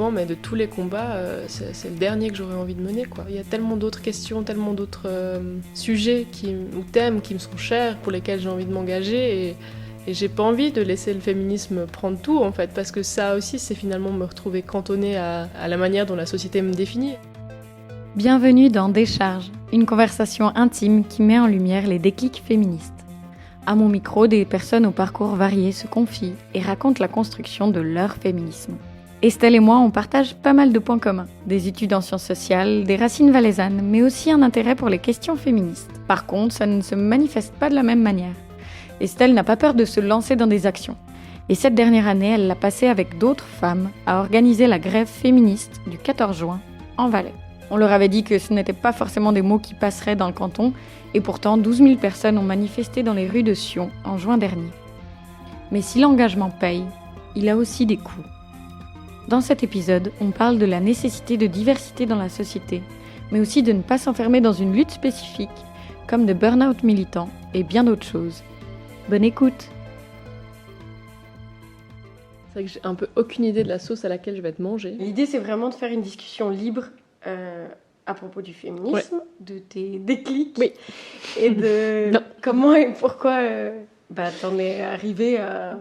souvent, mais de tous les combats, c'est le dernier que j'aurais envie de mener, quoi. Il y a tellement d'autres questions, tellement d'autres sujets ou thèmes qui me sont chers, pour lesquels j'ai envie de m'engager, et j'ai pas envie de laisser le féminisme prendre tout, en fait, parce que ça aussi, c'est finalement me retrouver cantonnée à la manière dont la société me définit. Bienvenue dans Décharge, une conversation intime qui met en lumière les déclics féministes. À mon micro, des personnes au parcours varié se confient et racontent la construction de leur féminisme. Estelle et moi, on partage pas mal de points communs. Des études en sciences sociales, des racines valaisannes, mais aussi un intérêt pour les questions féministes. Par contre, ça ne se manifeste pas de la même manière. Estelle n'a pas peur de se lancer dans des actions. Et cette dernière année, elle l'a passée avec d'autres femmes à organiser la grève féministe du 14 juin en Valais. On leur avait dit que ce n'étaient pas forcément des mots qui passeraient dans le canton, et pourtant 12 000 personnes ont manifesté dans les rues de Sion en juin dernier. Mais si l'engagement paye, il a aussi des coûts. Dans cet épisode, on parle de la nécessité de diversité dans la société, mais aussi de ne pas s'enfermer dans une lutte spécifique, comme de burn-out militant et bien d'autres choses. Bonne écoute! C'est vrai que j'ai un peu aucune idée de la sauce à laquelle je vais être mangée. L'idée, c'est vraiment de faire une discussion libre à propos du féminisme, de tes déclics, et de comment et pourquoi t'en es arrivée à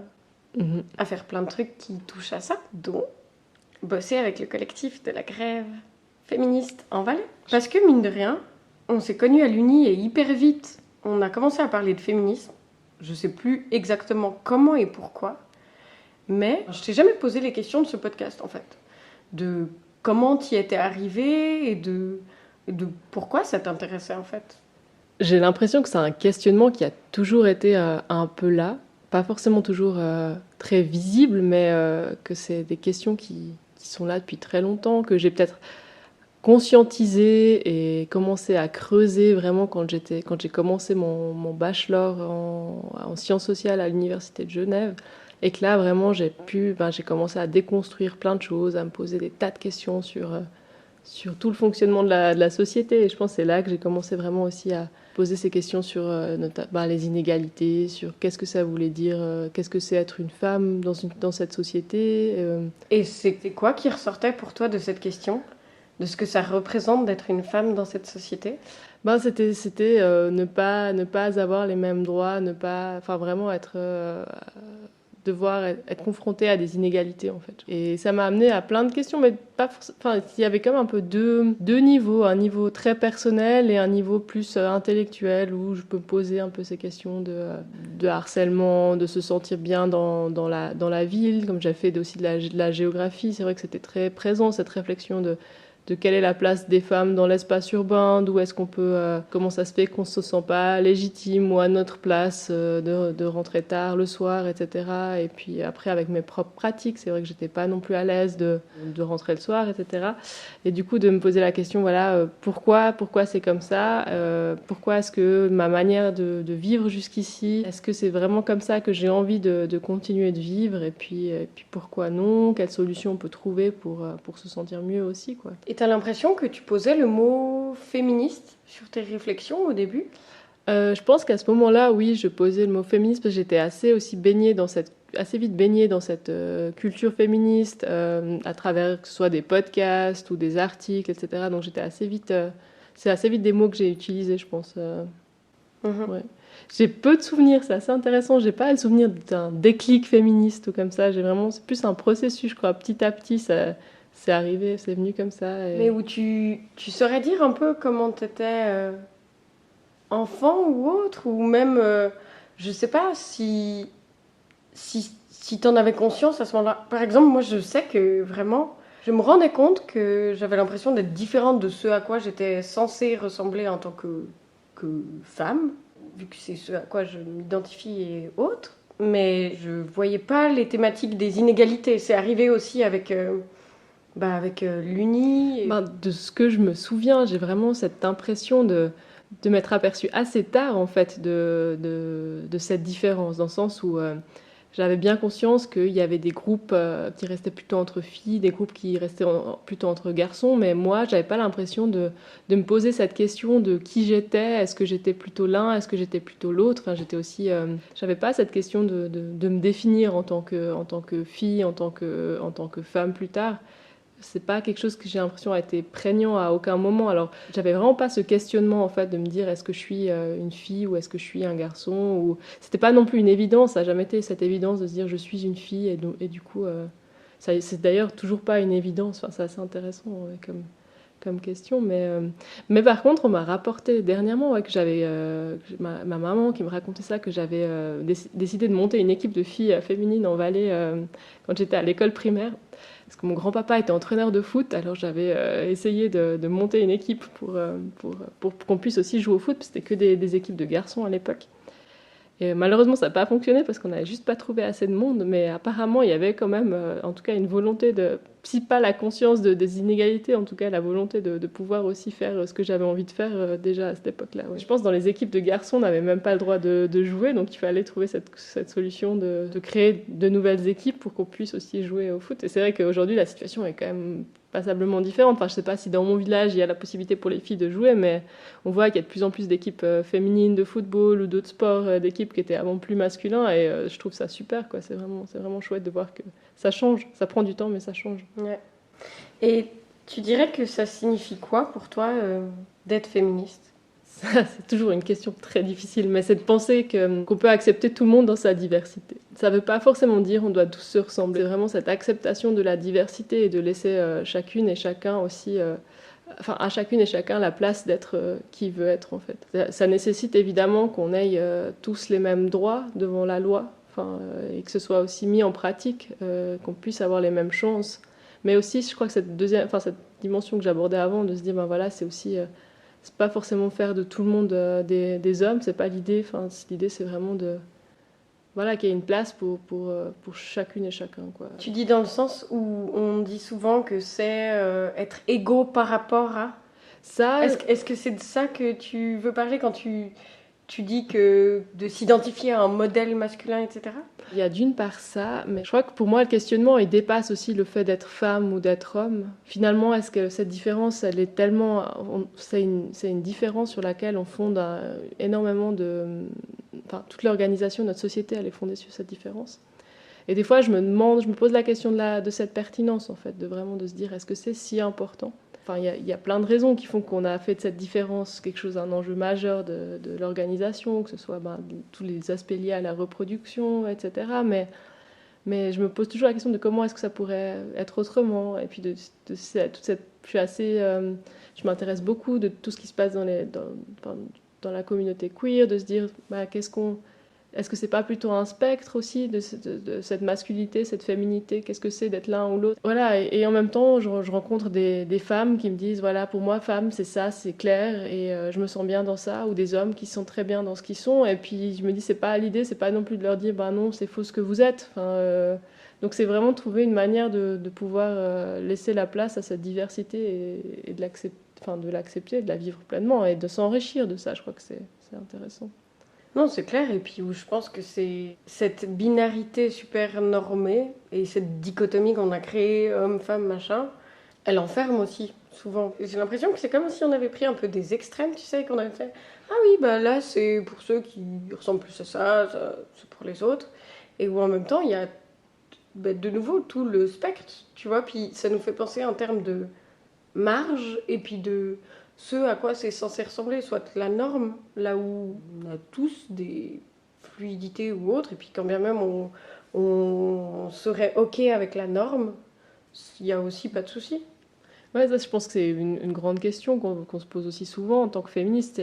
faire plein de trucs qui touchent à ça, dont bosser avec le collectif de la grève féministe en Valais. Parce que, mine de rien, on s'est connus à l'Uni et hyper vite, on a commencé à parler de féminisme. Je sais plus exactement comment et pourquoi, mais je t'ai jamais posé les questions de ce podcast, en fait. De comment t'y étais arrivée et de pourquoi ça t'intéressait, en fait. J'ai l'impression que c'est un questionnement qui a toujours été un peu là. Pas forcément toujours très visible, mais que c'est des questions qui sont là depuis très longtemps, que j'ai peut-être conscientisé et commencé à creuser vraiment quand j'ai commencé mon bachelor en sciences sociales à l'université de Genève. Et que là, vraiment, j'ai commencé à déconstruire plein de choses, à me poser des tas de questions sur tout le fonctionnement de la société. Et je pense que c'est là que j'ai commencé vraiment aussi à poser ces questions sur les inégalités, sur qu'est-ce que ça voulait dire, qu'est-ce que c'est être une femme dans cette société. Et c'était quoi qui ressortait pour toi de cette question ? De ce que ça représente d'être une femme dans cette société ? C'était ne pas avoir les mêmes droits, vraiment devoir être confronté à des inégalités, en fait. Et ça m'a amené à plein de questions, mais il y avait quand même un peu deux niveaux, un niveau très personnel et un niveau plus intellectuel, où je peux me poser un peu ces questions de harcèlement, de se sentir bien dans la ville, comme j'ai fait aussi de la géographie. C'est vrai que c'était très présent, cette réflexion de quelle est la place des femmes dans l'espace urbain, d'où est-ce qu'on peut, comment ça se fait qu'on se sent pas légitime ou à notre place de rentrer tard le soir, etc. Et puis après, avec mes propres pratiques, c'est vrai que j'étais pas non plus à l'aise de rentrer le soir, etc. Et du coup, de me poser la question, pourquoi c'est comme ça, pourquoi est-ce que ma manière de vivre jusqu'ici, est-ce que c'est vraiment comme ça que j'ai envie de continuer de vivre, et puis pourquoi non, quelles solutions on peut trouver pour se sentir mieux aussi, quoi. Et t'as l'impression que tu posais le mot féministe sur tes réflexions au début ? Je pense qu'à ce moment-là, oui, je posais le mot féministe parce que j'étais assez vite baignée dans cette culture féministe à travers que ce soit des podcasts ou des articles, etc. Donc j'étais c'est assez vite des mots que j'ai utilisés, je pense. Ouais. J'ai peu de souvenirs, c'est assez intéressant. J'ai pas le souvenir d'un déclic féministe ou comme ça. C'est plus un processus, je crois. Petit à petit, ça. C'est arrivé, c'est venu comme ça. Mais où tu saurais dire un peu comment t'étais enfant ou autre, ou même, je sais pas, si t'en avais conscience à ce moment-là. Par exemple, moi je sais que vraiment, je me rendais compte que j'avais l'impression d'être différente de ce à quoi j'étais censée ressembler en tant que femme, vu que c'est ce à quoi je m'identifie et autres. Mais je voyais pas les thématiques des inégalités. C'est arrivé aussi avec l'Uni. De ce que je me souviens, j'ai vraiment cette impression de m'être aperçue assez tard, en fait, de cette différence, dans le sens où j'avais bien conscience qu'il y avait des groupes qui restaient plutôt entre filles, des groupes qui restaient plutôt entre garçons, mais moi, j'avais pas l'impression de me poser cette question de qui j'étais, est-ce que j'étais plutôt l'un, est-ce que j'étais plutôt l'autre. Enfin, j'étais aussi, j'avais pas cette question de me définir en tant que fille, en tant que femme plus tard. c'est pas quelque chose que j'ai l'impression a été prégnant à aucun moment. Alors, j'avais vraiment pas ce questionnement, en fait, de me dire est-ce que je suis une fille ou est-ce que je suis un garçon, ou c'était pas non plus une évidence, ça n'a jamais été cette évidence de se dire je suis une fille, et du coup, c'est d'ailleurs toujours pas une évidence, enfin, c'est assez intéressant comme question, mais par contre, on m'a rapporté dernièrement que j'avais ma maman qui me racontait ça, que j'avais décidé de monter une équipe de filles féminines en Valais quand j'étais à l'école primaire. Parce que mon grand-papa était entraîneur de foot, alors j'avais essayé de monter une équipe pour qu'on puisse aussi jouer au foot, parce que c'était que des équipes de garçons à l'époque. Et malheureusement, ça n'a pas fonctionné parce qu'on n'avait juste pas trouvé assez de monde, mais apparemment, il y avait quand même, en tout cas, une volonté si pas la conscience des inégalités, en tout cas la volonté de pouvoir aussi faire ce que j'avais envie de faire déjà à cette époque-là. Ouais. Je pense que dans les équipes de garçons, on n'avait même pas le droit de jouer, donc il fallait trouver cette solution de créer de nouvelles équipes pour qu'on puisse aussi jouer au foot. Et c'est vrai qu'aujourd'hui, la situation est quand même passablement différente. Enfin, je sais pas si dans mon village, il y a la possibilité pour les filles de jouer, mais on voit qu'il y a de plus en plus d'équipes féminines de football ou d'autres sports, d'équipes qui étaient avant plus masculins, et je trouve ça super, quoi. C'est vraiment chouette de voir que ça change. Ça prend du temps, mais ça change. Ouais. Et tu dirais que ça signifie quoi pour toi d'être féministe ? Ça, c'est toujours une question très difficile, mais c'est de penser qu'on peut accepter tout le monde dans sa diversité. Ça ne veut pas forcément dire qu'on doit tous se ressembler. C'est vraiment cette acceptation de la diversité et de laisser chacune et chacun aussi, à chacune et chacun la place d'être qui veut être, en fait. Ça nécessite évidemment qu'on ait tous les mêmes droits devant la loi, et que ce soit aussi mis en pratique, qu'on puisse avoir les mêmes chances. Mais aussi, je crois que cette dimension que j'abordais avant, de se dire, ben voilà, c'est aussi... c'est pas forcément faire de tout le monde des hommes, c'est pas l'idée. L'idée, c'est vraiment qu'il y ait une place pour chacune et chacun, quoi. Tu dis dans le sens où on dit souvent que c'est être égaux par rapport à... Ça, est-ce que c'est de ça que tu veux parler quand tu dis que de s'identifier à un modèle masculin, etc. Il y a d'une part ça, mais je crois que pour moi, le questionnement, il dépasse aussi le fait d'être femme ou d'être homme. Finalement, est-ce que cette différence, elle est tellement... C'est une différence sur laquelle on fonde énormément de... toute l'organisation de notre société, elle est fondée sur cette différence. Et des fois, je me pose la question de cette pertinence, en fait, de se dire, est-ce que c'est si important ? Il y a plein de raisons qui font qu'on a fait de cette différence quelque chose, un enjeu majeur de l'organisation, que ce soit tous les aspects liés à la reproduction, etc. Mais je me pose toujours la question de comment est-ce que ça pourrait être autrement. Et puis je m'intéresse beaucoup de tout ce qui se passe dans la communauté queer, de se dire est-ce que c'est pas plutôt un spectre aussi de cette masculinité, cette féminité, qu'est-ce que c'est d'être l'un ou l'autre. Voilà, et en même temps, je rencontre des femmes qui me disent, voilà, pour moi, femme, c'est ça, c'est clair, et je me sens bien dans ça, ou des hommes qui se sentent très bien dans ce qu'ils sont, et puis je me dis, c'est pas l'idée, c'est pas non plus de leur dire, non, c'est faux ce que vous êtes. Donc c'est vraiment trouver une manière de pouvoir laisser la place à cette diversité et de l'accepter, de la vivre pleinement, et de s'enrichir de ça. Je crois que c'est intéressant. Non, c'est clair, et puis où je pense que c'est cette binarité super normée et cette dichotomie qu'on a créée, homme-femme, machin, elle enferme aussi, souvent. J'ai l'impression que c'est comme si on avait pris un peu des extrêmes, tu sais, qu'on avait fait « Ah oui, là, c'est pour ceux qui ressemblent plus à ça, c'est pour les autres. » Et où en même temps, il y a de nouveau tout le spectre, tu vois, puis ça nous fait penser en termes de marge, et puis de... ce à quoi c'est censé ressembler, soit la norme, là où on a tous des fluidités ou autres, et puis quand bien même on serait OK avec la norme, il n'y a aussi pas de souci. Ouais, ça, je pense que c'est une grande question qu'on se pose aussi souvent en tant que féministe.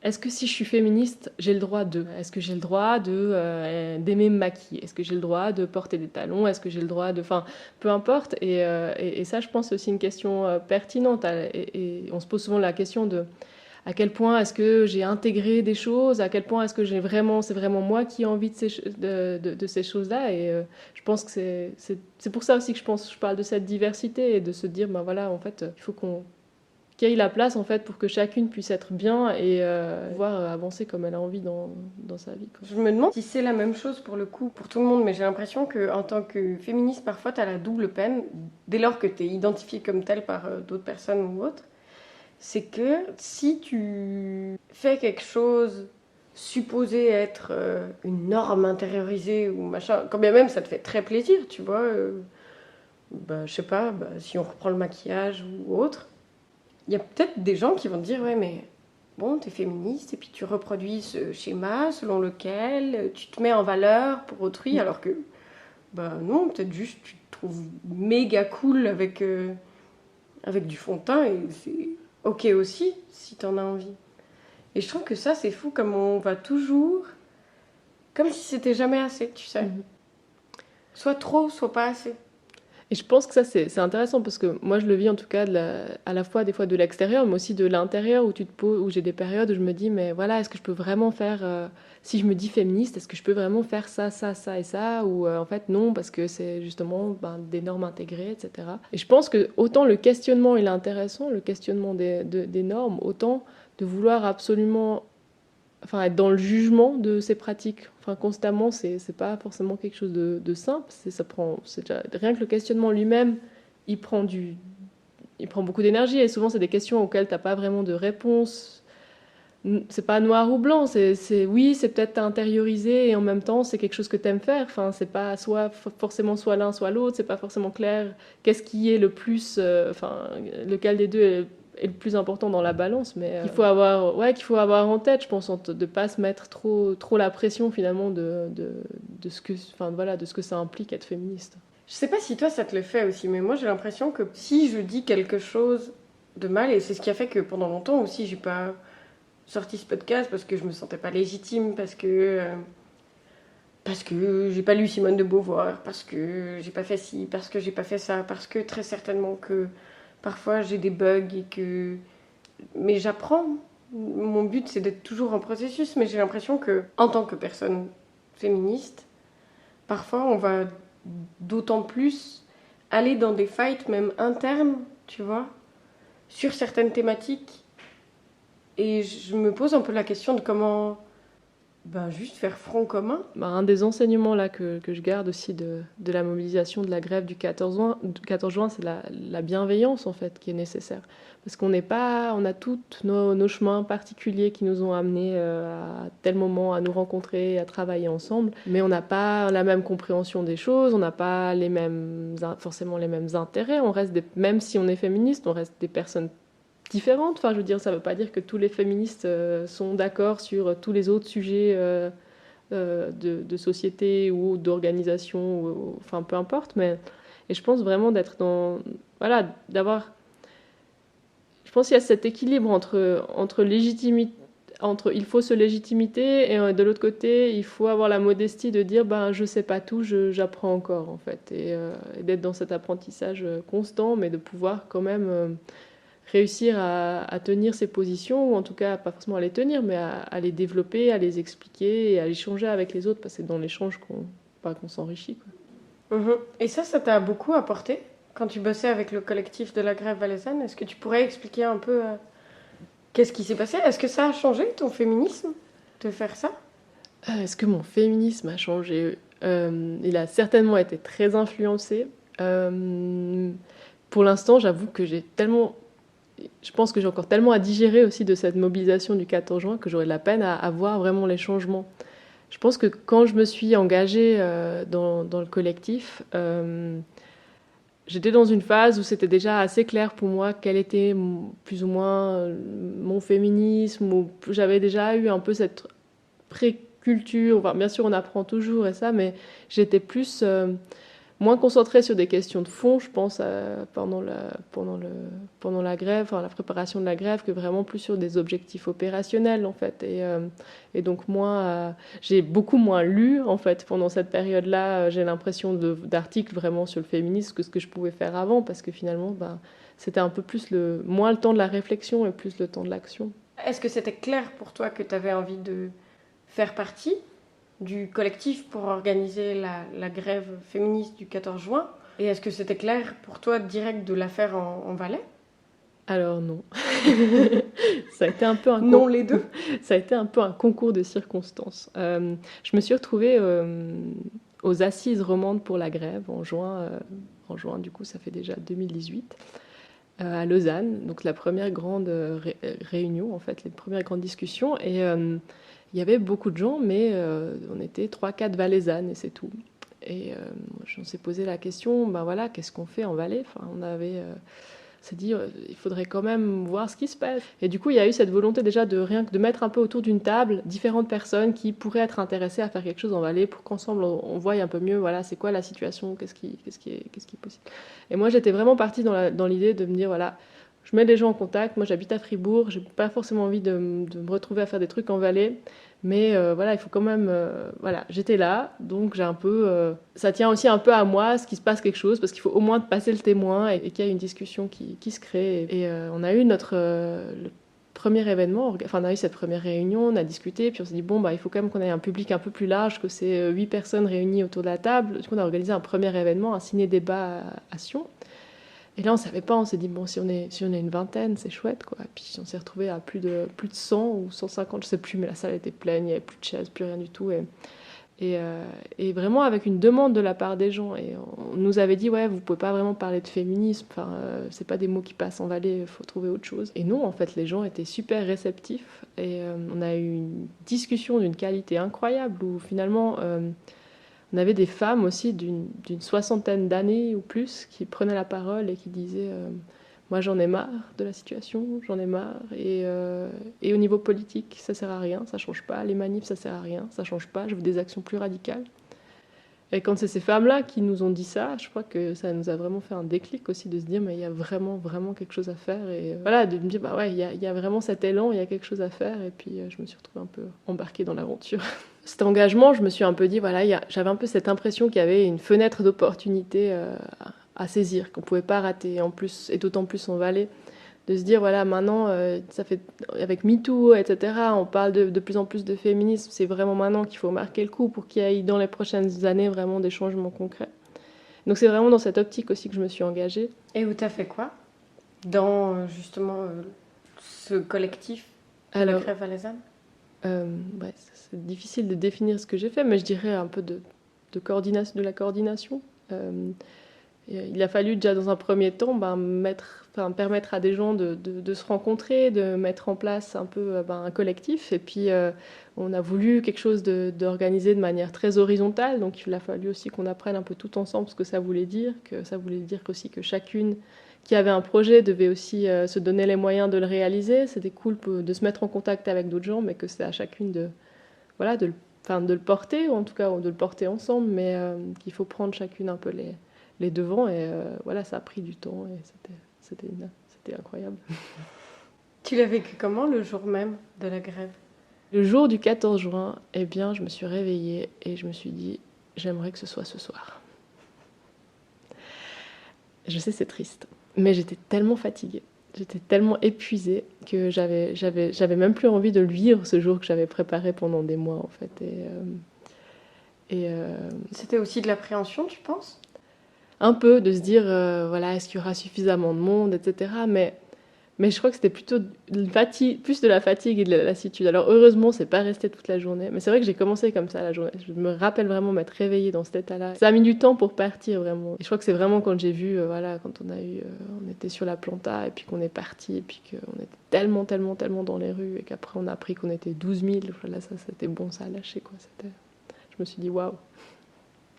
Est-ce que si je suis féministe, j'ai le droit de... Est-ce que j'ai le droit d'aimer me maquiller ? Est-ce que j'ai le droit de porter des talons ? Est-ce que j'ai le droit de... peu importe. Et ça, je pense, c'est aussi une question pertinente. Et on se pose souvent la question de à quel point est-ce que j'ai intégré des choses ? À quel point est-ce que c'est vraiment moi qui ai envie de ces choses-là ? Et je pense que c'est pour ça aussi que je parle de cette diversité et de se dire, voilà, en fait, il faut qu'il y ait la place en fait pour que chacune puisse être bien et pouvoir avancer comme elle a envie dans sa vie, quoi. Je me demande si c'est la même chose pour le coup pour tout le monde, mais j'ai l'impression qu'en tant que féministe, parfois tu as la double peine, dès lors que tu es identifiée comme telle par d'autres personnes ou autres. C'est que si tu fais quelque chose supposé être une norme intériorisée ou machin, quand bien même ça te fait très plaisir, tu vois, je sais pas, si on reprend le maquillage ou autre, il y a peut-être des gens qui vont te dire, ouais, mais bon, t'es féministe et puis tu reproduis ce schéma selon lequel tu te mets en valeur pour autrui, alors que, non, peut-être juste tu te trouves méga cool avec du fond de teint et c'est ok aussi si t'en as envie. Et je trouve que ça, c'est fou comme on va toujours, comme si c'était jamais assez, tu sais. Soit trop, soit pas assez. Et je pense que ça, c'est intéressant parce que moi, je le vis en tout cas à la fois des fois de l'extérieur, mais aussi de l'intérieur où tu te poses, où j'ai des périodes où je me dis, mais voilà, est-ce que je peux vraiment faire, si je me dis féministe, est-ce que je peux vraiment faire ça, ça, ça et ça, ou en fait non, parce que c'est justement des normes intégrées, etc. Et je pense que autant le questionnement il est intéressant, le questionnement des normes, autant de vouloir absolument être dans le jugement de ces pratiques, constamment, c'est pas forcément quelque chose de simple. C'est déjà, rien que le questionnement lui-même, il prend beaucoup d'énergie et souvent c'est des questions auxquelles t'as pas vraiment de réponse. C'est pas noir ou blanc, oui, c'est peut-être intériorisé et en même temps c'est quelque chose que t'aimes faire. C'est pas forcément soit l'un soit l'autre, c'est pas forcément clair. Qu'est-ce qui est le plus, lequel des deux est le plus important dans la balance, mais qu'il faut avoir en tête, je pense, de pas se mettre trop la pression finalement de ce que, de ce que ça implique être féministe. Je sais pas si toi ça te le fait aussi, mais moi j'ai l'impression que si je dis quelque chose de mal, et c'est ce qui a fait que pendant longtemps aussi j'ai pas sorti ce podcast parce que je me sentais pas légitime, parce que j'ai pas lu Simone de Beauvoir, parce que j'ai pas fait ci, parce que j'ai pas fait ça, parce que très certainement que parfois j'ai des bugs mais j'apprends. Mon but c'est d'être toujours en processus, mais j'ai l'impression que en tant que personne féministe, parfois on va d'autant plus aller dans des fights même internes, tu vois, sur certaines thématiques. Et je me pose un peu la question de comment juste faire front commun. Un des enseignements là que je garde aussi de la mobilisation de la grève du 14 juin, c'est la bienveillance en fait qui est nécessaire. Parce qu'on a tous nos chemins particuliers qui nous ont amenés à tel moment à nous rencontrer, à travailler ensemble. Mais on n'a pas la même compréhension des choses, on n'a pas forcément les mêmes intérêts. Même si on est féministe, on reste des personnes différentes. Je veux dire, ça ne veut pas dire que tous les féministes sont d'accord sur tous les autres sujets de société ou d'organisation, peu importe. Et je pense vraiment d'être d'avoir... Je pense qu'il y a cet équilibre entre légitimité, il faut se légitimité et de l'autre côté, il faut avoir la modestie de dire je sais pas tout, j'apprends encore en fait. Et d'être dans cet apprentissage constant, mais de pouvoir quand même... réussir à tenir ses positions, ou en tout cas, pas forcément à les tenir, mais à les développer, à les expliquer et à échanger avec les autres, parce que c'est dans l'échange qu'on s'enrichit. Et ça t'a beaucoup apporté quand tu bossais avec le collectif de la grève valaisanne? Est-ce que tu pourrais expliquer un peu qu'est-ce qui s'est passé? Est-ce que ça a changé ton féminisme de faire ça? Est-ce que mon féminisme a changé? Il a certainement été très influencé. Pour l'instant, j'avoue que je pense que j'ai encore tellement à digérer aussi de cette mobilisation du 14 juin que j'aurais de la peine à voir vraiment les changements. Je pense que quand je me suis engagée dans le collectif, j'étais dans une phase où c'était déjà assez clair pour moi quel était plus ou moins mon féminisme, où j'avais déjà eu un peu cette préculture. Bien sûr, on apprend toujours et ça, mais j'étais moins concentrée sur des questions de fond, je pense, pendant la grève, la préparation de la grève, que vraiment plus sur des objectifs opérationnels, en fait. Et donc, j'ai beaucoup moins lu, en fait, pendant cette période-là. J'ai l'impression d'articles vraiment sur le féminisme que ce que je pouvais faire avant, parce que finalement, c'était un peu moins le temps de la réflexion et plus le temps de l'action. Est-ce que c'était clair pour toi que tu avais envie de faire partie du collectif pour organiser la grève féministe du 14 juin? Et est-ce que c'était clair pour toi direct de la faire en Valais? Alors non. Ça a été un peu non, les deux. Ça a été un peu un concours de circonstances. Je me suis retrouvée aux Assises romandes pour la grève en juin, du coup ça fait déjà 2018, à Lausanne. Donc la première grande réunion, en fait, les premières grandes discussions. Et il y avait beaucoup de gens, mais on était 3-4 Valaisannes et c'est tout. on s'est posé la question, ben voilà, qu'est-ce qu'on fait en Valais? Enfin, on s'est dit, il faudrait quand même voir ce qui se passe. Et du coup, il y a eu cette volonté déjà de mettre un peu autour d'une table différentes personnes qui pourraient être intéressées à faire quelque chose en Valais pour qu'ensemble on voie un peu mieux, voilà, c'est quoi la situation, qu'est-ce qui est possible. Et moi, j'étais vraiment partie dans l'idée de me dire, voilà, je mets les gens en contact. Moi, j'habite à Fribourg, j'ai pas forcément envie de me retrouver à faire des trucs en Valais. Mais voilà, il faut quand même... voilà, j'étais là, donc j'ai un peu... ça tient aussi un peu à moi, ce qui se passe quelque chose, parce qu'il faut au moins passer le témoin et qu'il y ait une discussion qui se crée. Et on a eu le premier événement, enfin on a eu cette première réunion, on a discuté, puis on s'est dit, bon, bah, il faut quand même qu'on ait un public un peu plus large que ces 8 personnes réunies autour de la table. Du coup, on a organisé un premier événement, un ciné-débat à Sion. Et là, on savait pas, on s'est dit, bon, si on est une vingtaine, c'est chouette, quoi. Et puis on s'est retrouvé à plus de 100 ou 150, je sais plus, mais la salle était pleine, il n'y avait plus de chaises, plus rien du tout. Et vraiment avec une demande de la part des gens. Et on nous avait dit, ouais, vous pouvez pas vraiment parler de féminisme, enfin, c'est pas des mots qui passent en Valais, il faut trouver autre chose. Et non, en fait, les gens étaient super réceptifs. Et on a eu une discussion d'une qualité incroyable où finalement... on avait des femmes aussi d'une 60aine d'années ou plus qui prenaient la parole et qui disaient moi j'en ai marre de la situation, j'en ai marre. Et au niveau politique, ça sert à rien, ça change pas. Les manifs, ça sert à rien, ça change pas. Je veux des actions plus radicales. Et quand c'est ces femmes-là qui nous ont dit ça, je crois que ça nous a vraiment fait un déclic aussi de se dire mais il y a vraiment, vraiment quelque chose à faire. Et voilà, de me dire bah ouais, il y a vraiment cet élan, il y a quelque chose à faire. Et puis je me suis retrouvée un peu embarquée dans l'aventure. Cet engagement, je me suis un peu dit, voilà, j'avais un peu cette impression qu'il y avait une fenêtre d'opportunité à saisir, qu'on ne pouvait pas rater, en plus, et d'autant plus en Valais, de se dire, voilà, maintenant, ça fait, avec MeToo, etc., on parle de plus en plus de féminisme, c'est vraiment maintenant qu'il faut marquer le coup pour qu'il y ait dans les prochaines années vraiment des changements concrets. Donc c'est vraiment dans cette optique aussi que je me suis engagée. Et où t'as fait quoi dans, justement, ce collectif de la Grève valaisanne? Ouais, c'est difficile de définir ce que j'ai fait, mais je dirais un peu de la coordination. Il a fallu déjà dans un premier temps permettre à des gens de se rencontrer, de mettre en place un peu un collectif. Et puis on a voulu quelque chose d'organisé de manière très horizontale, donc il a fallu aussi qu'on apprenne un peu tout ensemble ce que ça voulait dire, aussi que chacune qui avait un projet devait aussi se donner les moyens de le réaliser. C'était cool de se mettre en contact avec d'autres gens, mais que c'est à chacune de le porter, ou en tout cas de le porter ensemble, mais qu'il faut prendre chacune un peu les devants. Et voilà, ça a pris du temps et c'était incroyable. Tu l'as vécu comment le jour même de la grève? Le jour du 14 juin, eh bien, je me suis réveillée et je me suis dit, j'aimerais que ce soit ce soir. Je sais, c'est triste. Mais j'étais tellement fatiguée, j'étais tellement épuisée que j'avais même plus envie de le vivre ce jour que j'avais préparé pendant des mois en fait. C'était aussi de l'appréhension, tu penses? Un peu de se dire voilà, est-ce qu'il y aura suffisamment de monde, etc. Mais je crois que c'était plutôt plus de la fatigue et de la lassitude. Alors heureusement, c'est pas resté toute la journée. Mais c'est vrai que j'ai commencé comme ça la journée. Je me rappelle vraiment m'être réveillée dans cet état-là. Ça a mis du temps pour partir vraiment. Et je crois que c'est vraiment quand j'ai vu, quand on était sur la planta et puis qu'on est parti et puis qu'on était tellement dans les rues et qu'après on a appris qu'on était 12 000. Là, ça, c'était bon, ça a lâché quoi. Je me suis dit waouh,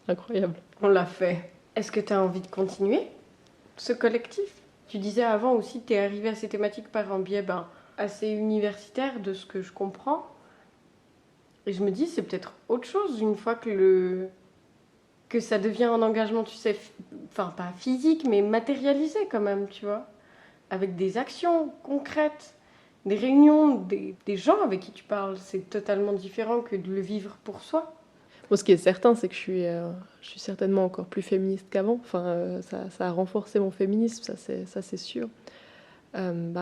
incroyable. On l'a fait. Est-ce que tu as envie de continuer ce collectif? Tu disais avant aussi que tu es arrivé à ces thématiques par un biais assez universitaire, de ce que je comprends. Et je me dis, c'est peut-être autre chose une fois que ça devient un engagement, tu sais, enfin pas physique, mais matérialisé quand même, tu vois. Avec des actions concrètes, des réunions, des gens avec qui tu parles. C'est totalement différent que de le vivre pour soi. Bon, ce qui est certain, c'est que je suis certainement encore plus féministe qu'avant. Enfin, ça a renforcé mon féminisme, ça c'est sûr.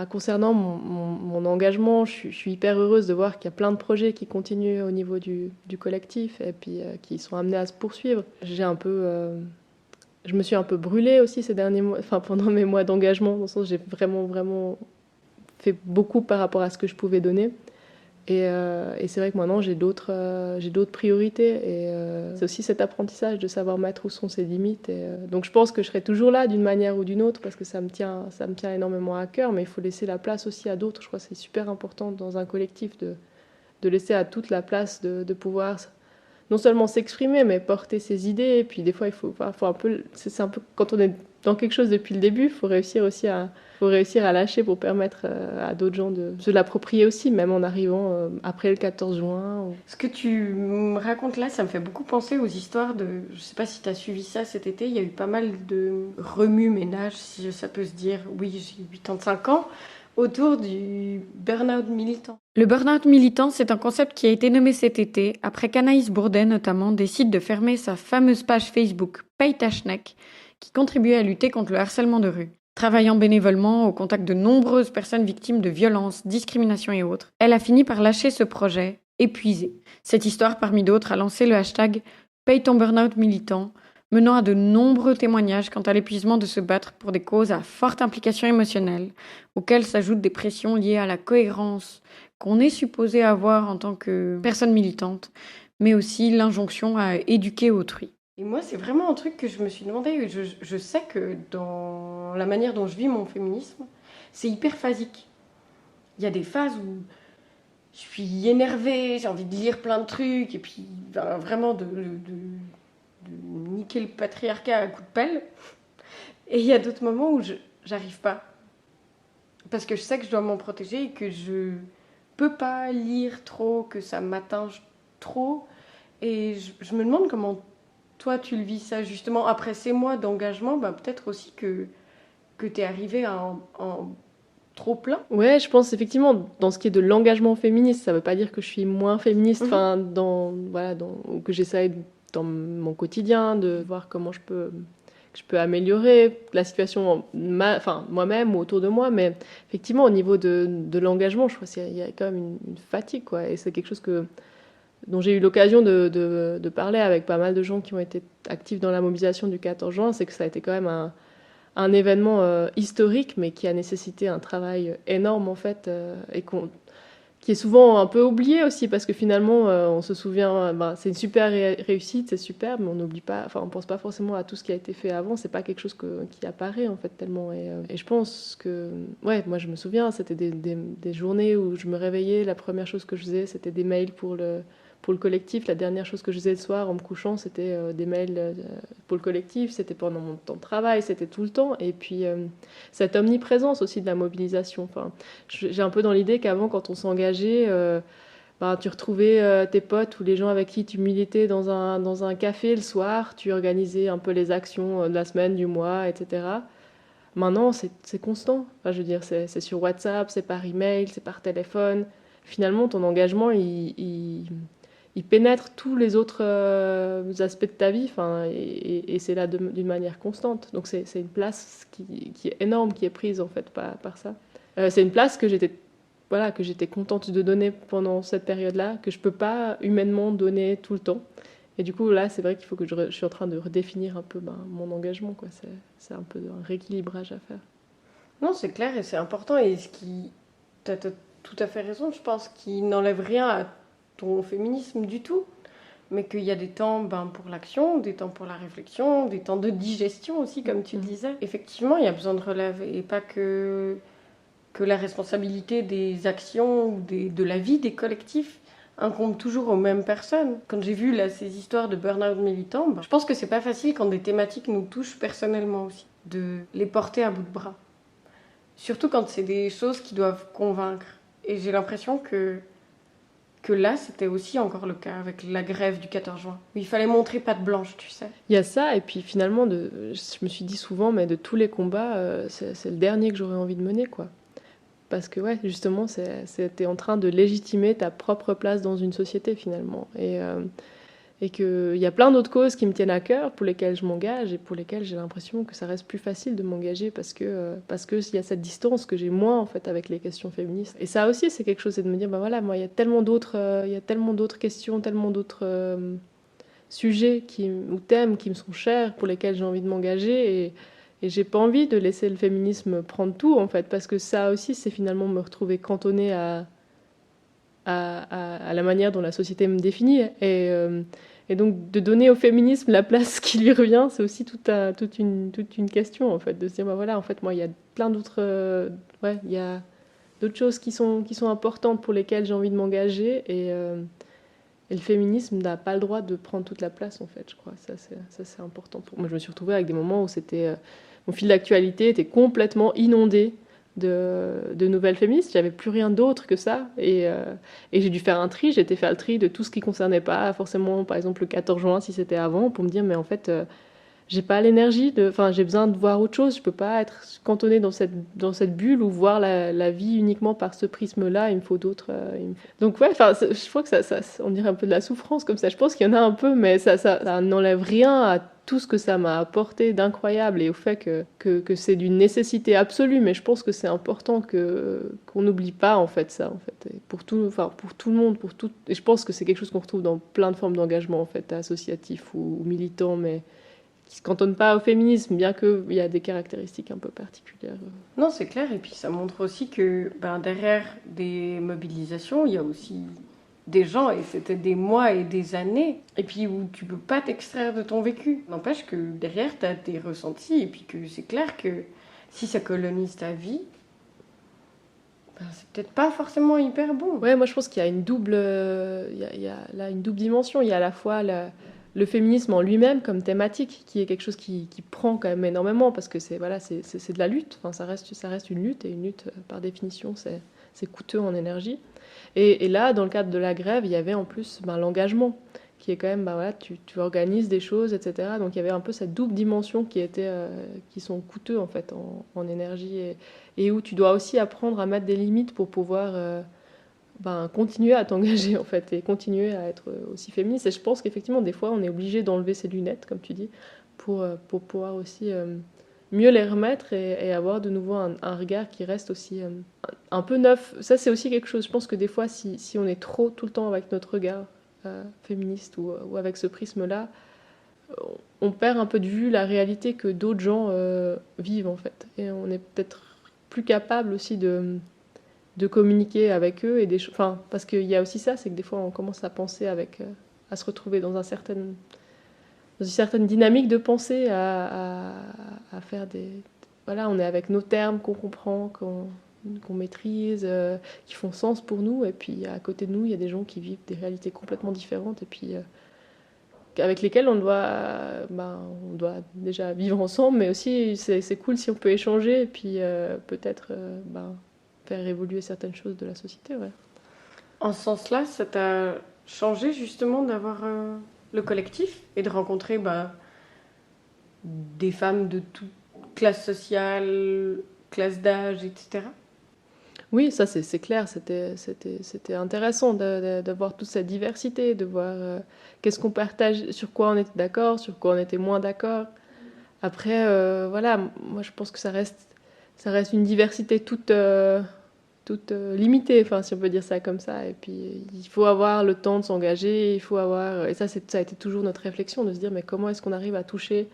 Concernant mon engagement, je suis hyper heureuse de voir qu'il y a plein de projets qui continuent au niveau du collectif et puis qui sont amenés à se poursuivre. Je me suis un peu brûlée aussi ces derniers mois, enfin pendant mes mois d'engagement, dans le sens où j'ai vraiment fait beaucoup par rapport à ce que je pouvais donner. Et c'est vrai que maintenant j'ai d'autres priorités et c'est aussi cet apprentissage de savoir mettre où sont ses limites. Donc je pense que je serai toujours là d'une manière ou d'une autre parce que ça me tient énormément à cœur, mais il faut laisser la place aussi à d'autres. Je crois que c'est super important dans un collectif de laisser à toute la place de pouvoir non seulement s'exprimer, mais porter ses idées. Et puis des fois, faut un peu, c'est un peu quand on est dans quelque chose depuis le début, faut réussir à lâcher pour permettre à d'autres gens de se l'approprier aussi, même en arrivant après le 14 juin. Ce que tu me racontes là, ça me fait beaucoup penser aux histoires de... Je sais pas si tu as suivi ça cet été, il y a eu pas mal de remue-ménage, si ça peut se dire. Oui, j'ai 85 ans, autour du burn-out militant. Le burn-out militant, c'est un concept qui a été nommé cet été, après qu'Anaïs Bourdet notamment décide de fermer sa fameuse page Facebook Paye ta schneck, qui contribuait à lutter contre le harcèlement de rue. Travaillant bénévolement au contact de nombreuses personnes victimes de violences, discriminations et autres, elle a fini par lâcher ce projet, épuisée. Cette histoire, parmi d'autres, a lancé le hashtag Paye ton burn-out militant, menant à de nombreux témoignages quant à l'épuisement de se battre pour des causes à forte implication émotionnelle, auxquelles s'ajoutent des pressions liées à la cohérence qu'on est supposé avoir en tant que personne militante, mais aussi l'injonction à éduquer autrui. Et moi, c'est vraiment un truc que je me suis demandé. Je sais que dans la manière dont je vis mon féminisme, c'est hyper phasique. Il y a des phases où je suis énervée, j'ai envie de lire plein de trucs, et puis vraiment de niquer le patriarcat à coups de pelle. Et il y a d'autres moments où j'arrive pas. Parce que je sais que je dois m'en protéger et que je peux pas lire trop, que ça m'atteint trop. Et je me demande comment toi, tu le vis ça, justement, après ces mois d'engagement, peut-être aussi que tu es arrivé à en trop plein. Ouais, je pense effectivement, dans ce qui est de l'engagement féministe, ça veut pas dire que je suis moins féministe, ou que j'essaye dans mon quotidien de voir comment je peux améliorer la situation moi-même ou autour de moi, mais effectivement, au niveau de l'engagement, je crois qu'il y a quand même une fatigue, quoi, et c'est quelque chose dont j'ai eu l'occasion de parler avec pas mal de gens qui ont été actifs dans la mobilisation du 14 juin, c'est que ça a été quand même un événement historique, mais qui a nécessité un travail énorme, en fait, qui est souvent un peu oublié aussi, parce que finalement, on se souvient, c'est une super réussite, c'est super, mais on n'oublie pas, on pense pas forcément à tout ce qui a été fait avant, c'est pas quelque chose qui apparaît, en fait, tellement. Et je pense que, ouais, moi je me souviens, c'était des journées où je me réveillais, la première chose que je faisais, c'était des mails pour le collectif. La dernière chose que je faisais le soir en me couchant, c'était des mails pour le collectif. C'était pendant mon temps de travail, c'était tout le temps. Et puis, cette omniprésence aussi de la mobilisation. J'ai un peu dans l'idée qu'avant, quand on s'engageait, tu retrouvais tes potes ou les gens avec qui tu militais dans un café le soir. Tu organisais un peu les actions de la semaine, du mois, etc. Maintenant, c'est constant. Je veux dire, c'est sur WhatsApp, c'est par email, c'est par téléphone. Finalement, ton engagement, il pénètre tous les autres aspects de ta vie, et c'est là d'une manière constante. Donc c'est une place qui est énorme, qui est prise en fait par ça. C'est une place que j'étais contente de donner pendant cette période-là, que je peux pas humainement donner tout le temps. Et du coup là, c'est vrai qu'il faut que je suis en train de redéfinir un peu mon engagement, quoi. C'est un peu un rééquilibrage à faire. Non, c'est clair et c'est important, et t'as tout à fait raison, je pense, qui n'enlève rien à ton féminisme du tout, mais qu'il y a des temps pour l'action, des temps pour la réflexion, des temps de digestion aussi, comme tu le disais. Effectivement, il y a besoin de relève, et pas que la responsabilité des actions ou de la vie des collectifs incombe toujours aux mêmes personnes. Quand j'ai vu là, ces histoires de burn-out militant, je pense que c'est pas facile quand des thématiques nous touchent personnellement aussi, de les porter à bout de bras. Surtout quand c'est des choses qui doivent convaincre. Et j'ai l'impression que là, c'était aussi encore le cas avec la grève du 14 juin. Où il fallait montrer patte blanche, tu sais. Il y a ça, et puis finalement, je me suis dit souvent, mais de tous les combats, c'est le dernier que j'aurais envie de mener, quoi. Parce que, ouais, justement, t'es en train de légitimer ta propre place dans une société, finalement. Et qu'il y a plein d'autres causes qui me tiennent à cœur, pour lesquelles je m'engage, et pour lesquelles j'ai l'impression que ça reste plus facile de m'engager, parce que il y a cette distance que j'ai moins, en fait, avec les questions féministes. Et ça aussi, c'est quelque chose, c'est de me dire, moi, il y a tellement d'autres questions, tellement d'autres sujets ou thèmes qui me sont chers, pour lesquels j'ai envie de m'engager, et j'ai pas envie de laisser le féminisme prendre tout, en fait, parce que ça aussi, c'est finalement me retrouver cantonnée à la manière dont la société me définit. Et donc, de donner au féminisme la place qui lui revient, c'est aussi toute une question, en fait, de se dire, en fait, moi, il y a plein d'autres... il y a d'autres choses qui sont importantes pour lesquelles j'ai envie de m'engager, Et le féminisme n'a pas le droit de prendre toute la place, en fait, je crois. Ça, c'est important. Moi, je me suis retrouvée avec des moments où mon fil d'actualité était complètement inondé de nouvelles féministes. J'avais plus rien d'autre que ça. Et j'ai dû faire un tri. J'ai été faire le tri de tout ce qui concernait pas forcément, par exemple, le 14 juin, si c'était avant, pour me dire, mais en fait, j'ai pas l'énergie, j'ai besoin de voir autre chose. Je peux pas être cantonnée dans cette bulle ou voir la vie uniquement par ce prisme-là. Il me faut d'autres. Donc ouais, je crois que ça, on dirait un peu de la souffrance comme ça. Je pense qu'il y en a un peu, mais ça n'enlève rien à tout ce que ça m'a apporté d'incroyable et au fait que c'est d'une nécessité absolue. Mais je pense que c'est important qu'on n'oublie pas en fait ça, en fait, et pour tout le monde, et je pense que c'est quelque chose qu'on retrouve dans plein de formes d'engagement en fait, associatif ou militant, mais qui se cantonne pas au féminisme, bien qu'il y a des caractéristiques un peu particulières. Non, c'est clair, et puis ça montre aussi que derrière des mobilisations, il y a aussi des gens, et c'était des mois et des années, et puis où tu peux pas t'extraire de ton vécu. N'empêche que derrière, tu as tes ressentis, et puis que c'est clair que si ça colonise ta vie, c'est peut-être pas forcément hyper bon. Ouais, moi je pense qu'il y a une double, il y a là une double dimension. Il y a à la fois le féminisme en lui-même comme thématique, qui est quelque chose qui prend quand même énormément, parce que c'est de la lutte. Enfin, ça reste une lutte, et une lutte, par définition, c'est coûteux en énergie. Et là, dans le cadre de la grève, il y avait en plus l'engagement, qui est quand même, tu organises des choses, etc. Donc il y avait un peu cette double dimension qui sont coûteux en fait en énergie, et où tu dois aussi apprendre à mettre des limites pour pouvoir continuer à t'engager en fait, et continuer à être aussi féministe. Et je pense qu'effectivement des fois on est obligé d'enlever ses lunettes, comme tu dis, pour pouvoir aussi mieux les remettre, et avoir de nouveau un regard qui reste aussi un peu neuf. Ça c'est aussi quelque chose, je pense que des fois si on est trop tout le temps avec notre regard féministe ou avec ce prisme-là, on perd un peu de vue la réalité que d'autres gens vivent en fait, et on est peut-être plus capable aussi de communiquer avec eux, parce qu'il y a aussi ça, c'est que des fois on commence à penser à se retrouver dans une certaine dynamique de pensée, à faire on est avec nos termes qu'on comprend, qu'on maîtrise, qui font sens pour nous, et puis à côté de nous il y a des gens qui vivent des réalités complètement différentes, et puis avec lesquels on doit déjà vivre ensemble, mais aussi c'est cool si on peut échanger, et puis peut-être faire évoluer certaines choses de la société. Ouais. En ce sens-là, ça t'a changé justement d'avoir le collectif et de rencontrer des femmes de toute classe sociale, classe d'âge, etc. Oui, ça c'est clair, c'était intéressant de voir toute cette diversité, de voir qu'est-ce qu'on partage, sur quoi on était d'accord, sur quoi on était moins d'accord. Après, moi je pense que ça reste une diversité toute limitée, si on peut dire ça comme ça. Et puis il faut avoir le temps de s'engager, et ça a été toujours notre réflexion, de se dire mais comment est-ce qu'on arrive à toucher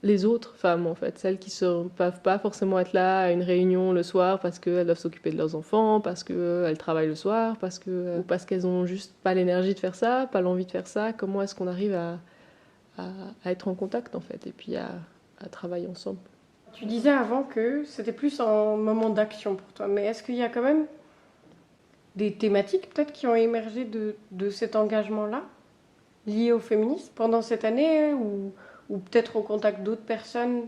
les autres femmes en fait, celles qui ne peuvent pas forcément être là à une réunion le soir parce qu'elles doivent s'occuper de leurs enfants, parce qu'elles travaillent le soir, ou parce qu'elles n'ont juste pas l'énergie de faire ça, pas l'envie de faire ça. Comment est-ce qu'on arrive à être en contact en fait, et puis à travailler ensemble. Tu disais avant que c'était plus un moment d'action pour toi, mais est-ce qu'il y a quand même des thématiques peut-être qui ont émergé de cet engagement-là, liées au féminisme pendant cette année, ou peut-être au contact d'autres personnes,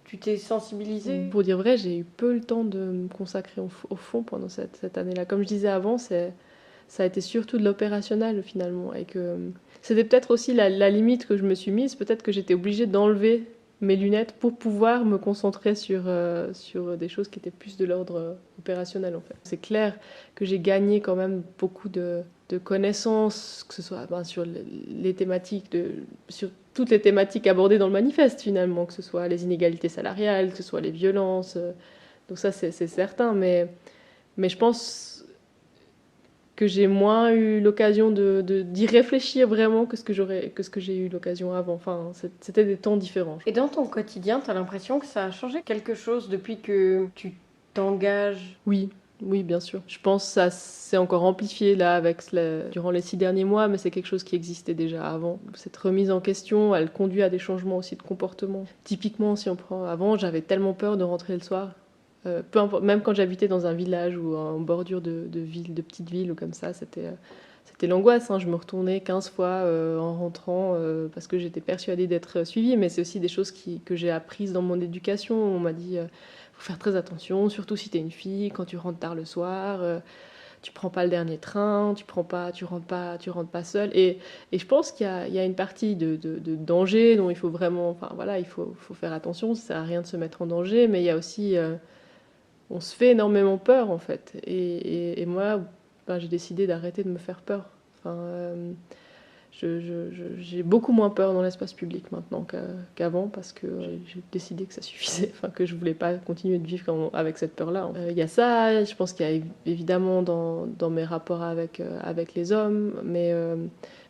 tu t'es sensibilisée? Pour dire vrai, j'ai eu peu le temps de me consacrer au fond pendant cette année-là. Comme je disais avant, ça a été surtout de l'opérationnel finalement, et que c'était peut-être aussi la limite que je me suis mise. Peut-être que j'étais obligée d'enlever mes lunettes pour pouvoir me concentrer sur des choses qui étaient plus de l'ordre opérationnel en fait. C'est clair que j'ai gagné quand même beaucoup de connaissances, que ce soit sur les thématiques, sur toutes les thématiques abordées dans le manifeste finalement, que ce soit les inégalités salariales, que ce soit les violences. Donc ça c'est certain, mais je pense que j'ai moins eu l'occasion d'y réfléchir vraiment que ce que j'ai eu l'occasion avant. Enfin, c'était des temps différents. Et dans ton quotidien, tu as l'impression que ça a changé quelque chose depuis que tu t'engages? Oui, bien sûr. Je pense que ça s'est encore amplifié là durant les 6 derniers mois, mais c'est quelque chose qui existait déjà avant. Cette remise en question, elle conduit à des changements aussi de comportement. Typiquement, si on prend avant, j'avais tellement peur de rentrer le soir. Peu importe, même quand j'habitais dans un village ou en bordure de ville, de petite ville ou comme ça, c'était l'angoisse, hein. Je me retournais 15 fois en rentrant parce que j'étais persuadée d'être suivie, mais c'est aussi des choses que j'ai apprises dans mon éducation. On m'a dit faut faire très attention, surtout si t'es une fille, quand tu rentres tard le soir, tu prends pas le dernier train, tu rentres pas seule. Et je pense qu'il y a une partie de danger dont il faut vraiment, enfin voilà, il faut faire attention. Ça sert à rien de se mettre en danger, mais il y a aussi, on se fait énormément peur en fait. Et moi, ben, j'ai décidé d'arrêter de me faire peur. Enfin, j'ai beaucoup moins peur dans l'espace public maintenant qu'avant parce que j'ai décidé que ça suffisait, enfin que je voulais pas continuer de vivre avec cette peur-là. Il y a ça, je pense qu'il y a évidemment dans mes rapports avec les hommes,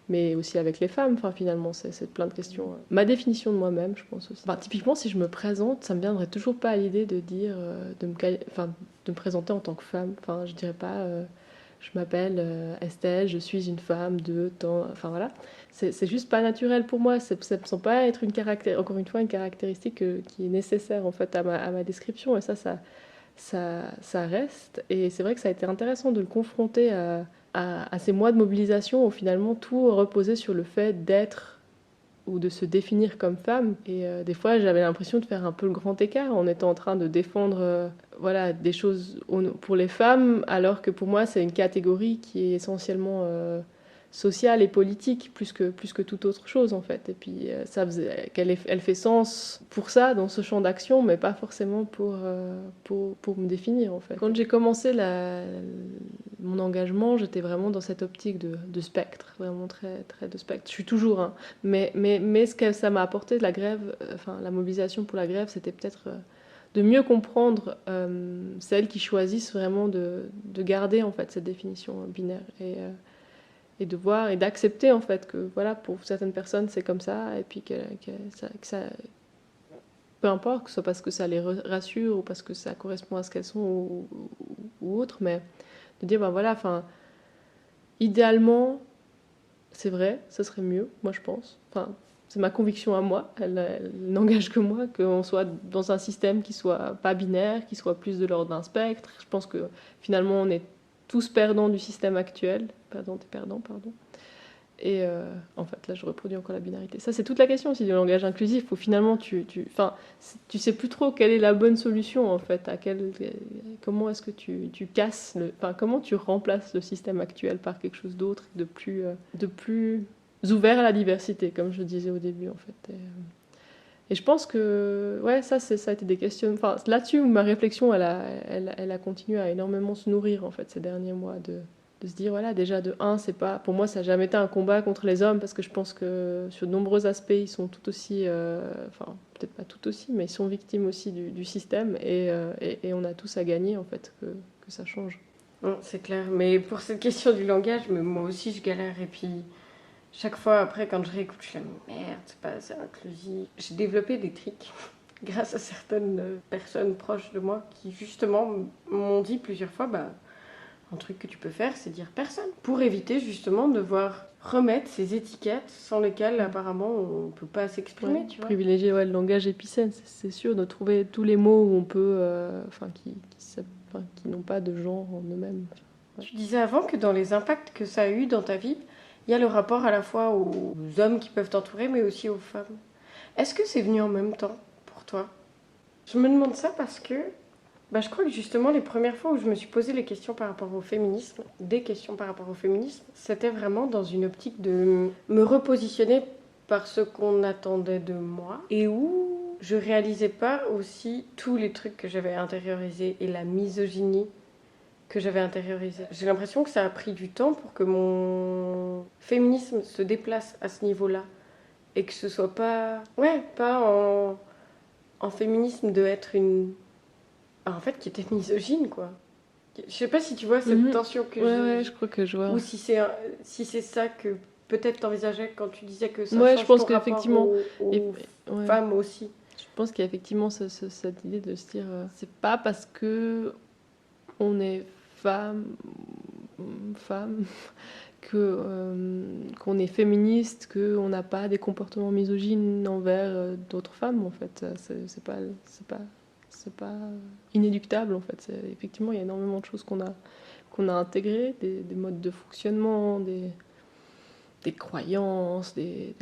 mais aussi avec les femmes. Enfin finalement, c'est plein de questions. Ma définition de moi-même, je pense aussi. Enfin, typiquement, si je me présente, ça me viendrait toujours pas à l'idée de dire, de me présenter en tant que femme. Enfin, je dirais pas. Je m'appelle Estelle, je suis une femme de temps. Enfin voilà, c'est juste pas naturel pour moi. Ça me semble pas être encore une fois une caractéristique qui est nécessaire en fait à ma description. Et ça reste. Et c'est vrai que ça a été intéressant de le confronter à ces mois de mobilisation où finalement tout reposait sur le fait d'être ou de se définir comme femme. Et des fois, j'avais l'impression de faire un peu le grand écart en étant en train de défendre voilà, des choses pour les femmes, alors que pour moi, c'est une catégorie qui est essentiellement sociale et politique, plus que toute autre chose, en fait. Et puis, elle fait sens pour ça, dans ce champ d'action, mais pas forcément pour me définir, en fait. Quand j'ai commencé mon engagement, j'étais vraiment dans cette optique de spectre, vraiment très, très de spectre. Je suis toujours, hein. Mais ce que ça m'a apporté de la grève, enfin la mobilisation pour la grève, c'était peut-être de mieux comprendre celles qui choisissent vraiment de garder en fait cette définition binaire et de voir et d'accepter en fait que voilà, pour certaines personnes c'est comme ça, et puis que ça peu importe, que ce soit parce que ça les rassure ou parce que ça correspond à ce qu'elles sont ou autre, mais de dire ben voilà, enfin idéalement c'est vrai, ça serait mieux, moi je pense. Enfin, c'est ma conviction à moi, elle n'engage que moi, qu'on soit dans un système qui soit pas binaire, qui soit plus de l'ordre d'un spectre. Je pense que finalement on est tous perdants du système actuel, perdants et perdants, pardon. Et en fait, là je reproduis encore la binarité. Ça c'est toute la question aussi du langage inclusif, où finalement tu sais plus trop quelle est la bonne solution en fait, comment est-ce que tu casses, comment tu remplaces le système actuel par quelque chose d'autre, de plus ouvert à la diversité, comme je disais au début en fait. Et je pense que ouais, ça a été des questions. Enfin, là-dessus, ma réflexion, elle a continué à énormément se nourrir en fait ces derniers mois de se dire voilà, déjà de c'est pas, pour moi ça n'a jamais été un combat contre les hommes, parce que je pense que sur de nombreux aspects ils sont tout aussi enfin peut-être pas tout aussi, mais ils sont victimes aussi du système, et on a tous à gagner en fait que ça change. Non, c'est clair, mais pour cette question du langage, mais moi aussi je galère, et puis chaque fois après quand je réécoute je suis là merde, c'est pas assez inclusif. J'ai développé des tricks grâce à certaines personnes proches de moi qui justement m'ont dit plusieurs fois un truc que tu peux faire, c'est dire personne, pour éviter justement de devoir remettre ces étiquettes sans lesquelles apparemment on peut pas s'exprimer, ouais, tu vois. Privilégier le langage épicène, c'est sûr, de trouver tous les mots où on peut, qui n'ont pas de genre en eux-mêmes. Ouais. Tu disais avant que dans les impacts que ça a eu dans ta vie, il y a le rapport à la fois aux hommes qui peuvent t'entourer, mais aussi aux femmes. Est-ce que c'est venu en même temps pour toi? Je me demande ça parce que je crois que justement les premières fois où je me suis posé les questions par rapport au féminisme, c'était vraiment dans une optique de me repositionner par ce qu'on attendait de moi, et où je réalisais pas aussi tous les trucs que j'avais intériorisés et la misogynie que j'avais intériorisée. J'ai l'impression que ça a pris du temps pour que mon féminisme se déplace à ce niveau-là, et que ce soit pas en féminisme de être une... en fait, qui était misogyne, quoi. Je sais pas si tu vois cette tension que je crois que je vois. Ou si c'est ça que peut-être t'envisageais quand tu disais que ça change je pense ton qu'effectivement, aux femmes aussi. Je pense qu'il y a effectivement cette idée de se dire c'est pas parce que on est femme qu'on est féministe, qu'on n'a pas des comportements misogynes envers d'autres femmes, en fait. c'est pas inéluctable en fait. Effectivement, il y a énormément de choses qu'on a intégrées, des modes de fonctionnement, des croyances, des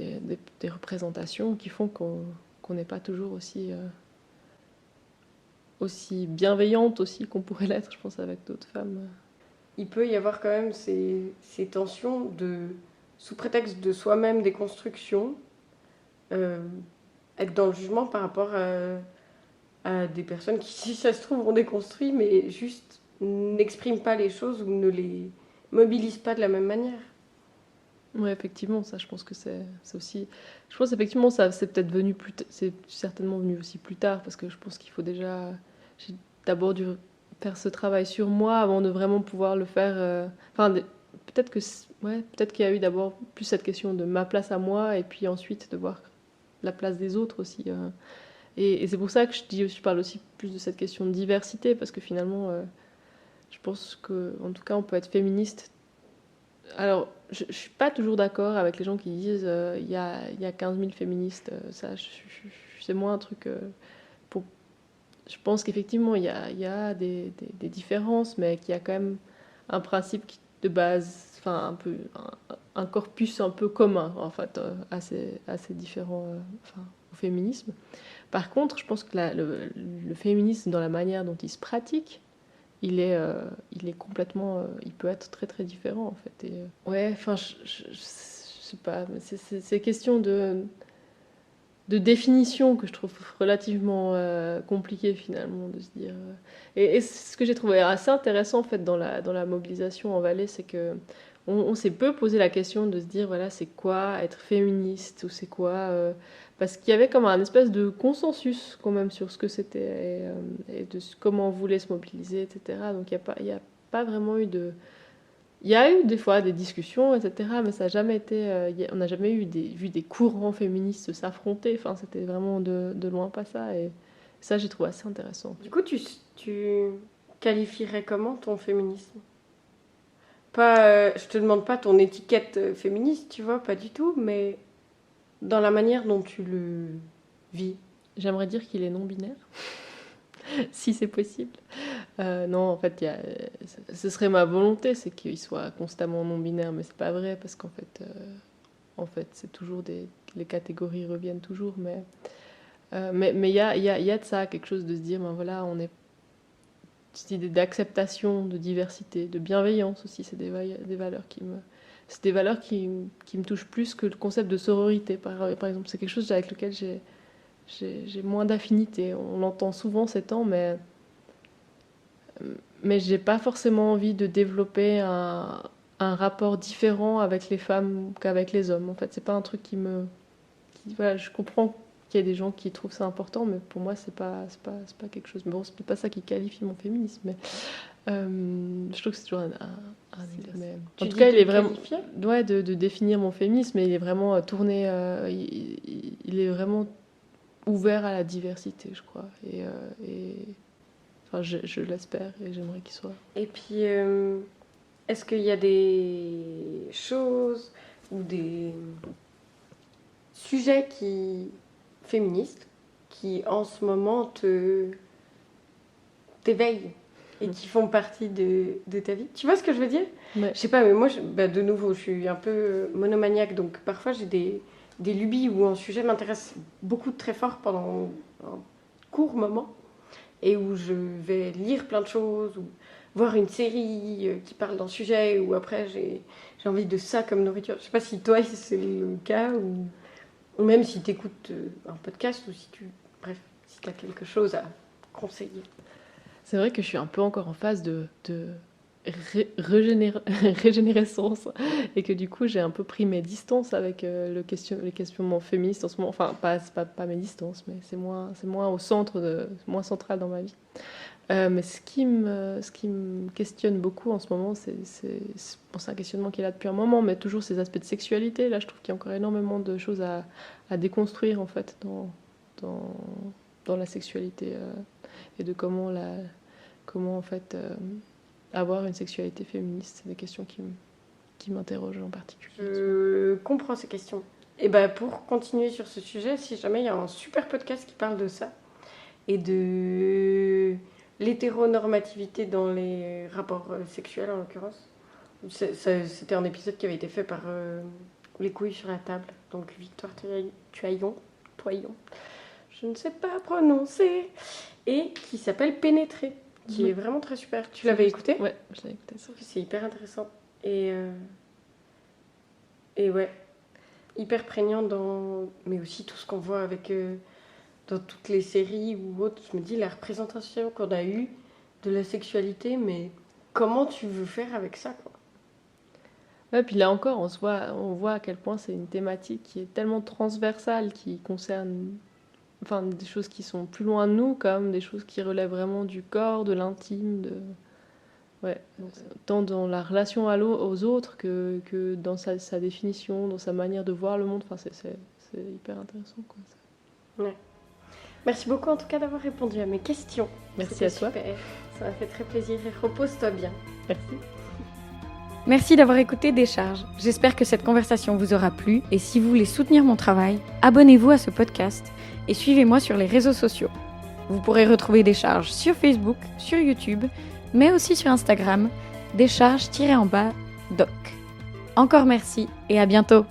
représentations qui font qu'on n'est pas toujours aussi bienveillante aussi qu'on pourrait l'être, je pense, avec d'autres femmes. Il peut y avoir quand même ces tensions sous prétexte de soi-même déconstruction, être dans le jugement par rapport à des personnes qui, si ça se trouve, ont déconstruit, mais juste n'expriment pas les choses ou ne les mobilisent pas de la même manière. Oui, effectivement, ça, je pense que c'est aussi... Je pense effectivement, ça, c'est peut-être venu c'est certainement venu aussi plus tard, parce que je pense qu'il faut déjà... J'ai d'abord dû faire ce travail sur moi avant de vraiment pouvoir le faire... peut-être qu'il y a eu d'abord plus cette question de ma place à moi, et puis ensuite de voir la place des autres aussi. Et c'est pour ça que je parle aussi plus de cette question de diversité, parce que finalement, je pense qu'en tout cas, on peut être féministe. Alors, je ne suis pas toujours d'accord avec les gens qui disent il y a 15 000 féministes. C'est moins un truc... Je pense qu'effectivement, il y a des différences, mais qu'il y a quand même un principe de base, enfin, un peu, un corpus un peu commun, en fait, assez différent au féminisme. Par contre, je pense que le féminisme, dans la manière dont il se pratique, il est complètement... il peut être très, très différent, en fait. Et, ouais, enfin, je sais pas, mais c'est question de définition que je trouve relativement compliqué finalement de se dire. Et ce que j'ai trouvé assez intéressant en fait dans la mobilisation en Valais, c'est que on s'est peu posé la question de se dire voilà c'est quoi être féministe ou c'est quoi parce qu'il y avait comme un espèce de consensus quand même sur ce que c'était et de comment on voulait se mobiliser, etc. Donc il y a pas vraiment eu de... Il y a eu des fois des discussions, etc., mais ça n'a jamais été... on n'a jamais vu des courants féministes s'affronter. Enfin, c'était vraiment de loin pas ça. Et ça, j'ai trouvé assez intéressant. Du coup, tu qualifierais comment ton féminisme ? Pas, je te demande pas ton étiquette féministe, tu vois, pas du tout, mais dans la manière dont tu le vis. J'aimerais dire qu'il est non-binaire, si c'est possible. Non, en fait, ce serait ma volonté, c'est qu'il soit constamment non-binaire, mais c'est pas vrai, parce qu'en fait, c'est toujours les catégories reviennent toujours, mais il y a de ça, quelque chose de se dire, ben voilà, on est... Cette idée d'acceptation, de diversité, de bienveillance aussi, c'est des valeurs c'est des valeurs qui me touchent plus que le concept de sororité, par exemple. C'est quelque chose avec lequel j'ai moins d'affinité. On l'entend souvent ces temps, mais j'ai pas forcément envie de développer un rapport différent avec les femmes qu'avec les hommes. En fait, c'est pas un truc voilà, je comprends qu'il y a des gens qui trouvent ça important, mais pour moi, c'est pas quelque chose. Mais bon, c'est peut-être pas ça qui qualifie mon féminisme, mais je trouve que c'est toujours un mais en tout cas, il est vraiment... Ouais, de définir mon féminisme, mais il est vraiment tourné... il est vraiment ouvert à la diversité, je crois. Et enfin, je l'espère et j'aimerais qu'il soit. Et puis, est-ce qu'il y a des choses ou des sujets féministes qui, en ce moment, t'éveillent et qui font partie de ta vie? Tu vois ce que je veux dire? Ouais. Je sais pas, mais moi, de nouveau, je suis un peu monomaniaque, donc parfois j'ai des lubies où un sujet m'intéresse beaucoup très fort pendant un court moment, et où je vais lire plein de choses, ou voir une série qui parle d'un sujet, ou après j'ai envie de ça comme nourriture. Je sais pas si toi c'est le cas, ou même si tu écoutes un podcast, ou si bref, si tu as quelque chose à conseiller. C'est vrai que je suis un peu encore en phase de régénérescence et que du coup j'ai un peu pris mes distances avec les questionnements féministes en ce moment. Enfin, pas mes distances, mais c'est moins au centre, moins central dans ma vie. Mais ce qui me questionne beaucoup en ce moment, c'est un questionnement qui est là depuis un moment, mais toujours ces aspects de sexualité. Là, je trouve qu'il y a encore énormément de choses à déconstruire en fait dans la sexualité et de comment en fait avoir une sexualité féministe. C'est des questions qui m'interrogent en particulier. Je comprends ces questions. Et ben pour continuer sur ce sujet, si jamais il y a un super podcast qui parle de ça, et de l'hétéronormativité dans les rapports sexuels en l'occurrence. C'était un épisode qui avait été fait par Les couilles sur la table, donc Victoire Tuaillon, je ne sais pas prononcer, et qui s'appelle Pénétrer, qui est vraiment très super. Tu l'avais écouté ? Ouais, je l'ai écouté. C'est hyper intéressant. Et ouais, hyper prégnant mais aussi tout ce qu'on voit avec dans toutes les séries ou autres. Je me dis, la représentation qu'on a eue de la sexualité, mais comment tu veux faire avec ça, quoi ? Ouais, puis là encore, on voit à quel point c'est une thématique qui est tellement transversale, qui concerne des choses qui sont plus loin de nous, comme des choses qui relèvent vraiment du corps, de l'intime, tant dans la relation aux autres que dans sa définition, dans sa manière de voir le monde. Enfin, c'est hyper intéressant, quoi, ça. Ouais. Merci beaucoup en tout cas d'avoir répondu à mes questions. Merci à toi. Super. Ça m'a fait très plaisir et repose-toi bien. Merci. Merci d'avoir écouté Décharge. J'espère que cette conversation vous aura plu et si vous voulez soutenir mon travail, abonnez-vous à ce podcast et suivez-moi sur les réseaux sociaux. Vous pourrez retrouver Décharge sur Facebook, sur YouTube, mais aussi sur Instagram, décharge-doc. Encore merci et à bientôt.